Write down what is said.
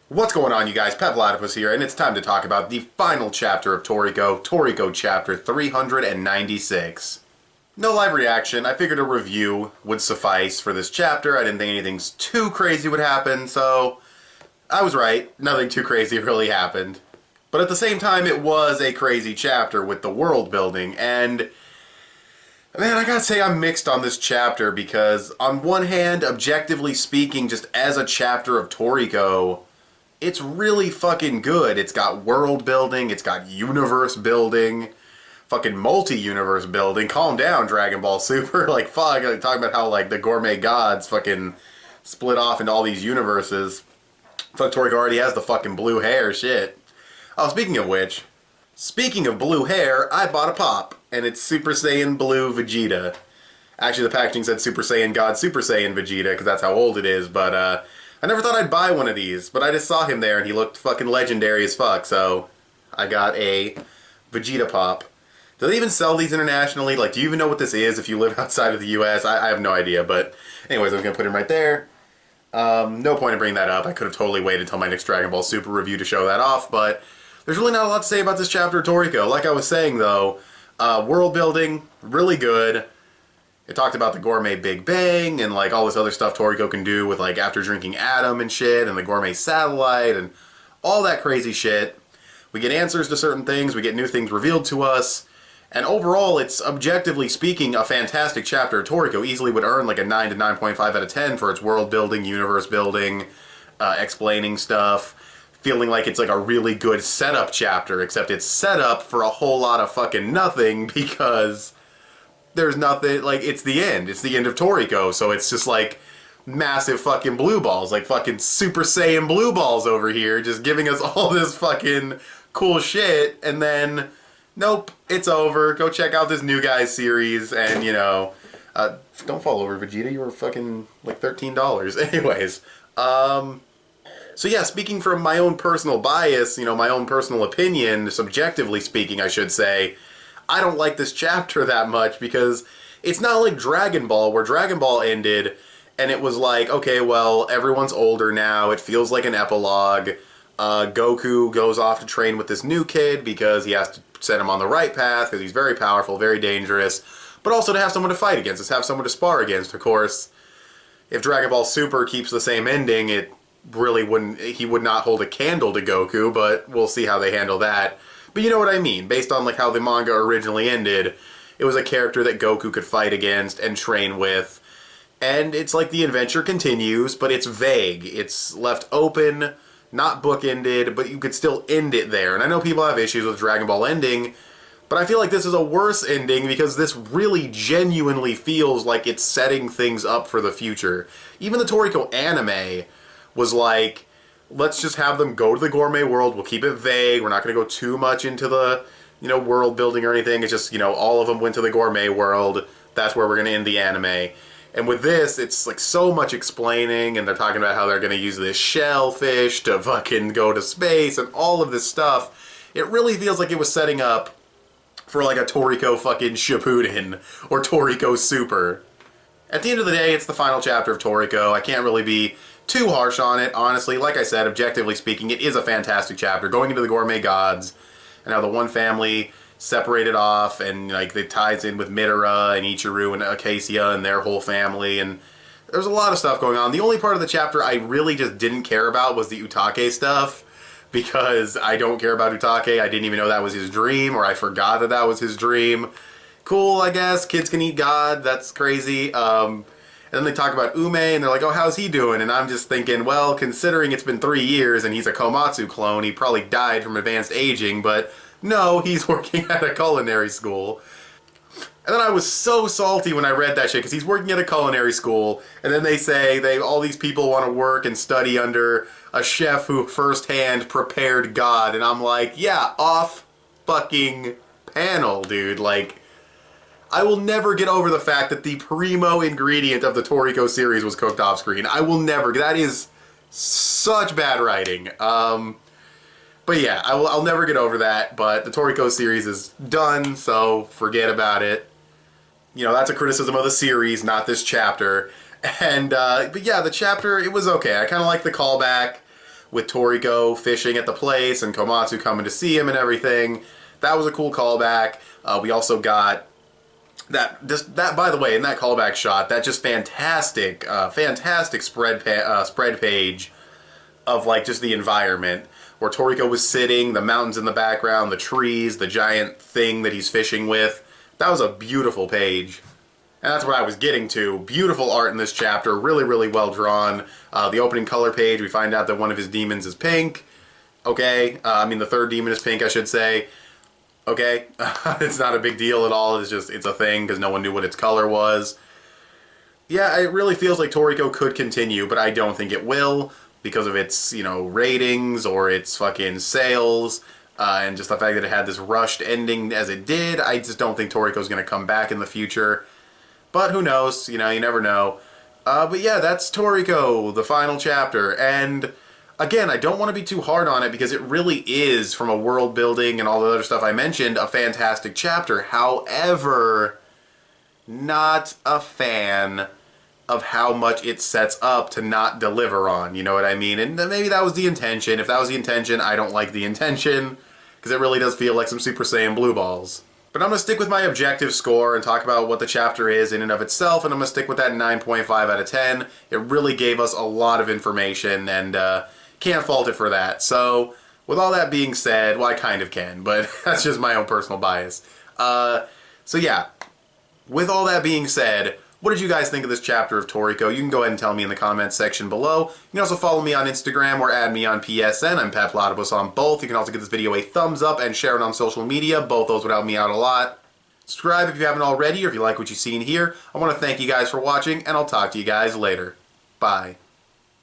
What's going on, you guys? Pep Platypus here, and it's time to talk about the final chapter of Toriko, Toriko chapter 396. No live reaction. I figured a review would suffice for this chapter. I didn't think anything too crazy would happen, so I was right. Nothing too crazy really happened. But at the same time, it was a crazy chapter with the world building, and man, I gotta say I'm mixed on this chapter because, on one hand, objectively speaking, just as a chapter of Toriko, it's really fucking good. It's got world building, it's got universe building, fucking multi-universe building. Calm down, Dragon Ball Super. Like, fuck, like, talking about how, like, the gourmet gods fucking split off into all these universes. Fuck, Toriko already has the fucking blue hair, shit. Oh, speaking of blue hair, I bought a pop, and it's Super Saiyan Blue Vegeta. Actually, the packaging said Super Saiyan God Super Saiyan Vegeta, because that's how old it is, but, I never thought I'd buy one of these, but I just saw him there, and he looked fucking legendary as fuck, so I got a Vegeta pop. Do they even sell these internationally? Like, do you even know what this is if you live outside of the US? I have no idea, but anyways, I'm gonna put him right there. No point in bringing that up. I could have totally waited until my next Dragon Ball Super review to show that off, but there's really not a lot to say about this chapter of Toriko. Like I was saying, though, world building, really good. It talked about the gourmet Big Bang and like all this other stuff Toriko can do with like after drinking Atom and shit and the gourmet satellite and all that crazy shit. We get answers to certain things, we get new things revealed to us, and overall it's objectively speaking a fantastic chapter of Toriko. Easily would earn like a 9 to 9.5 out of 10 for its world building, universe building, explaining stuff. Feeling like it's like a really good setup chapter, except it's set up for a whole lot of fucking nothing because there's nothing, like, it's the end. It's the end of Toriko, so it's just like massive fucking blue balls, like fucking Super Saiyan blue balls over here, just giving us all this fucking cool shit, and then, nope, it's over. Go check out this New Guys series, and, you know, don't fall over, Vegeta, you were fucking, like, $13. Anyways, so yeah, speaking from my own personal bias, you know, my own personal opinion, subjectively speaking, I should say, I don't like this chapter that much because it's not like Dragon Ball, where Dragon Ball ended and it was like, okay, well, everyone's older now, it feels like an epilogue. Goku goes off to train with this new kid because he has to set him on the right path because he's very powerful, very dangerous, but also to have someone to fight against, to have someone to spar against. Of course, if Dragon Ball Super keeps the same ending, it really wouldn't, he would not hold a candle to Goku, but we'll see how they handle that. But you know what I mean, based on like how the manga originally ended, it was a character that Goku could fight against and train with, and it's like the adventure continues, but it's vague, it's left open, not bookended, but you could still end it there. And I know people have issues with Dragon Ball ending, but I feel like this is a worse ending because this really genuinely feels like it's setting things up for the future. Even the Toriko anime was like, let's just have them go to the gourmet world, we'll keep it vague, we're not going to go too much into the, you know, world building or anything, it's just, you know, all of them went to the gourmet world, that's where we're going to end the anime. And with this, it's like so much explaining, and they're talking about how they're going to use this shellfish to fucking go to space, and all of this stuff. It really feels like it was setting up for like a Toriko fucking Shippuden, or Toriko Super. At the end of the day, it's the final chapter of Toriko. I can't really be too harsh on it, honestly. Like I said, objectively speaking, it is a fantastic chapter. Going into the gourmet gods, and how the one family separated off, and like it ties in with Midora and Ichiru and Acacia and their whole family, and there's a lot of stuff going on. The only part of the chapter I really just didn't care about was the Utake stuff, because I don't care about Utake. I didn't even know that was his dream, or I forgot that that was his dream. Cool, I guess. Kids can eat God. That's crazy. And then they talk about Ume, and they're like, oh, how's he doing? And I'm just thinking, well, considering it's been 3 years and he's a Komatsu clone, he probably died from advanced aging, but no, he's working at a culinary school. And then I was so salty when I read that shit, because he's working at a culinary school, and then they say all these people want to work and study under a chef who firsthand prepared God, and I'm like, yeah, off fucking panel, dude. Like, I will never get over the fact that the primo ingredient of the Toriko series was cooked off screen. I will never. That is such bad writing. But yeah, I'll never get over that, but the Toriko series is done, so forget about it. You know, that's a criticism of the series, not this chapter. And, but yeah, the chapter, it was okay. I kind of like the callback. with Toriko fishing at the place and Komatsu coming to see him and everything. That was a cool callback. We also got that by the way, in that callback shot, that just fantastic spread page of like just the environment where Toriko was sitting, the mountains in the background, the trees, the giant thing that he's fishing with. That was a beautiful page. And that's what I was getting to. Beautiful art in this chapter, really, really well drawn. The opening color page, we find out that one of his demons is pink. Okay, I mean the third demon is pink, I should say. Okay, it's not a big deal at all, it's a thing because no one knew what its color was. Yeah, it really feels like Toriko could continue, but I don't think it will because of its, you know, ratings or its fucking sales. And just the fact that it had this rushed ending as it did, I just don't think Toriko's going to come back in the future. But who knows, you know, you never know. But yeah, that's Toriko, the final chapter. And again, I don't want to be too hard on it because it really is, from a world building and all the other stuff I mentioned, a fantastic chapter. However, not a fan of how much it sets up to not deliver on, you know what I mean? And maybe that was the intention. If that was the intention, I don't like the intention, because it really does feel like some Super Saiyan blue balls. But I'm going to stick with my objective score and talk about what the chapter is in and of itself, and I'm going to stick with that 9.5 out of 10. It really gave us a lot of information, and can't fault it for that. So, with all that being said, well, I kind of can, but that's just my own personal bias. So yeah, with all that being said, what did you guys think of this chapter of Toriko? You can go ahead and tell me in the comments section below. You can also follow me on Instagram or add me on PSN. I'm Peplotibus on both. You can also give this video a thumbs up and share it on social media. Both those would help me out a lot. Subscribe if you haven't already or if you like what you've seen here. I want to thank you guys for watching, and I'll talk to you guys later. Bye.